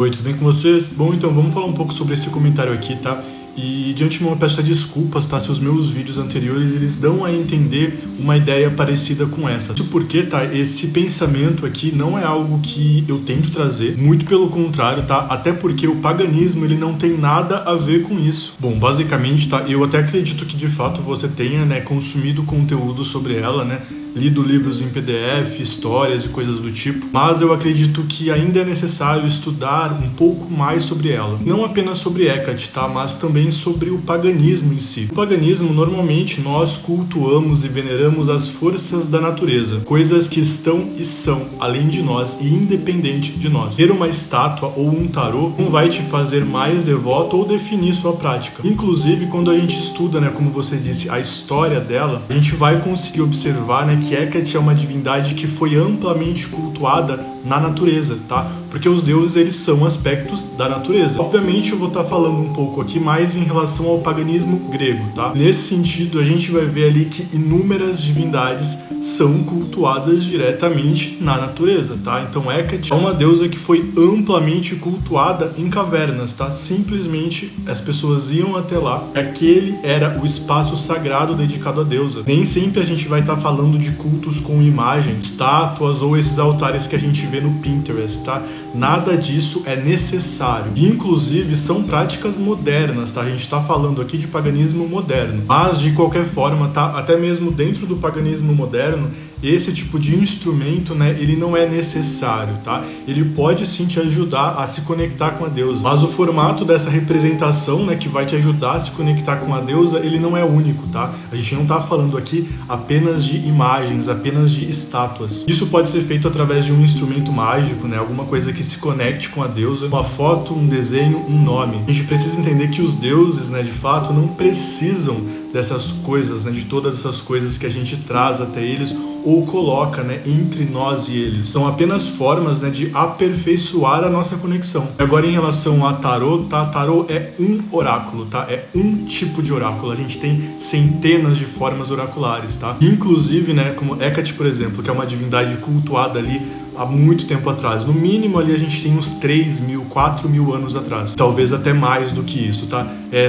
Oi, tudo bem com vocês? Bom, então vamos falar um pouco sobre esse comentário aqui, tá? E de antemão eu peço desculpas, tá? Se os meus vídeos anteriores eles dão a entender uma ideia parecida com essa. Isso porque, tá? Esse pensamento aqui não é algo que eu tento trazer, muito pelo contrário, tá? Até porque o paganismo ele não tem nada a ver com isso. Bom, basicamente, tá? Eu até acredito que de fato você tenha, né, consumido conteúdo sobre ela, né? Lido livros em PDF, histórias e coisas do tipo, mas eu acredito que ainda é necessário estudar um pouco mais sobre ela. Não apenas sobre Hecate, tá? Mas também sobre o paganismo em si. O paganismo, normalmente, nós cultuamos e veneramos as forças da natureza, coisas que estão e são além de nós e independente de nós. Ter uma estátua ou um tarô não vai te fazer mais devoto ou definir sua prática. Inclusive, quando a gente estuda, né, como você disse, a história dela, a gente vai conseguir observar, né, que Hecate é uma divindade que foi amplamente cultuada na natureza, tá? Porque os deuses, eles são aspectos da natureza. Obviamente eu vou estar falando um pouco aqui mais em relação ao paganismo grego, tá? Nesse sentido, a gente vai ver ali que inúmeras divindades são cultuadas diretamente na natureza, tá? Então Hecate é uma deusa que foi amplamente cultuada em cavernas, tá? Simplesmente as pessoas iam até lá, aquele era o espaço sagrado dedicado à deusa. Nem sempre a gente vai estar falando de cultos com imagens, estátuas ou esses altares que a gente vê no Pinterest, tá? Nada disso é necessário. Inclusive, são práticas modernas, tá? A gente tá falando aqui de paganismo moderno. Mas, de qualquer forma, tá? Até mesmo dentro do paganismo moderno, esse tipo de instrumento, né, ele não é necessário, tá? Ele pode sim te ajudar a se conectar com a deusa, mas o formato dessa representação, né, que vai te ajudar a se conectar com a deusa, ele não é único, tá? A gente não tá falando aqui apenas de imagens, apenas de estátuas. Isso pode ser feito através de um instrumento mágico, né, alguma coisa que se conecte com a deusa, uma foto, um desenho, um nome. A gente precisa entender que os deuses, né, de fato, não precisam dessas coisas, né, de todas essas coisas que a gente traz até eles ou coloca, né, entre nós e eles. São apenas formas, né, de aperfeiçoar a nossa conexão. Agora, em relação a tarô, tá? Tarô é um oráculo, tá? É um tipo de oráculo. A gente tem centenas de formas oraculares, tá? Inclusive, né, como Hecate, por exemplo, que é uma divindade cultuada ali há muito tempo atrás. No mínimo ali a gente tem uns 3.000, 4.000 anos atrás. Talvez até mais do que isso, tá?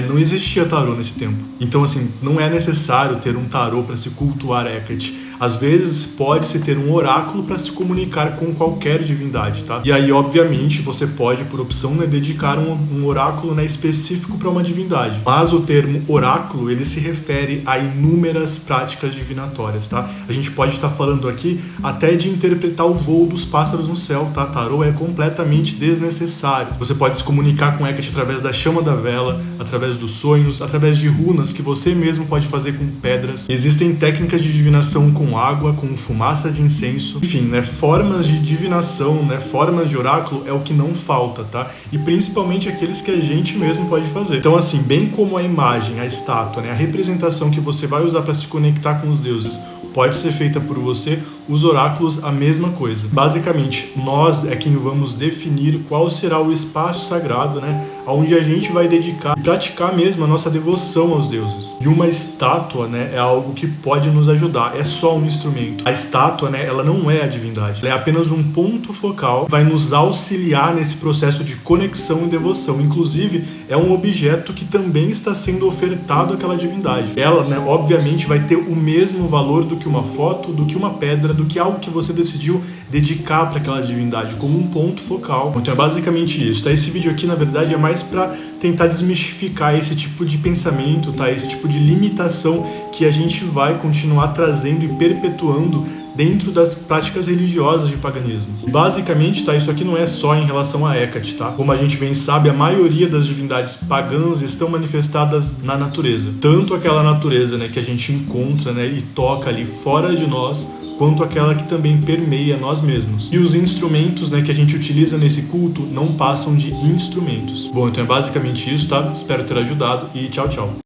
Não existia tarô nesse tempo. Então, assim, não é necessário ter um tarô para se cultuar Hecate. Às vezes pode-se ter um oráculo para se comunicar com qualquer divindade, tá? E aí, obviamente, você pode, por opção, né, dedicar um oráculo, né, específico para uma divindade. Mas o termo oráculo, ele se refere a inúmeras práticas divinatórias, tá? A gente pode estar falando aqui até de interpretar o voo dos pássaros no céu, tá? Tarô é completamente desnecessário. Você pode se comunicar com Hecate através da chama da vela, através dos sonhos, através de runas que você mesmo pode fazer com pedras. Existem técnicas de divinação com água, com fumaça de incenso, enfim, né, formas de divinação, né, formas de oráculo é o que não falta, tá? E principalmente aqueles que a gente mesmo pode fazer. Então, assim, bem como a imagem, a estátua, né, a representação que você vai usar para se conectar com os deuses pode ser feita por você, os oráculos a mesma coisa. Basicamente, nós é quem vamos definir qual será o espaço sagrado, né, onde a gente vai dedicar e praticar mesmo a nossa devoção aos deuses. E uma estátua, né, é algo que pode nos ajudar, é só um instrumento. A estátua, né, ela não é a divindade, ela é apenas um ponto focal, vai nos auxiliar nesse processo de conexão e devoção. Inclusive, é um objeto que também está sendo ofertado àquela divindade. Ela, né, obviamente vai ter o mesmo valor do que uma foto, do que uma pedra, do que algo que você decidiu dedicar para aquela divindade como um ponto focal. Então é basicamente isso, tá? Esse vídeo aqui, na verdade, é mais para tentar desmistificar esse tipo de pensamento, tá? Esse tipo de limitação que a gente vai continuar trazendo e perpetuando dentro das práticas religiosas de paganismo. Basicamente, tá? Isso aqui não é só em relação a Hecate, tá? Como a gente bem sabe, a maioria das divindades pagãs estão manifestadas na natureza. Tanto aquela natureza, né, que a gente encontra, né, e toca ali fora de nós, quanto aquela que também permeia nós mesmos. E os instrumentos, né, que a gente utiliza nesse culto não passam de instrumentos. Bom, então é basicamente isso, tá? Espero ter ajudado e tchau, tchau.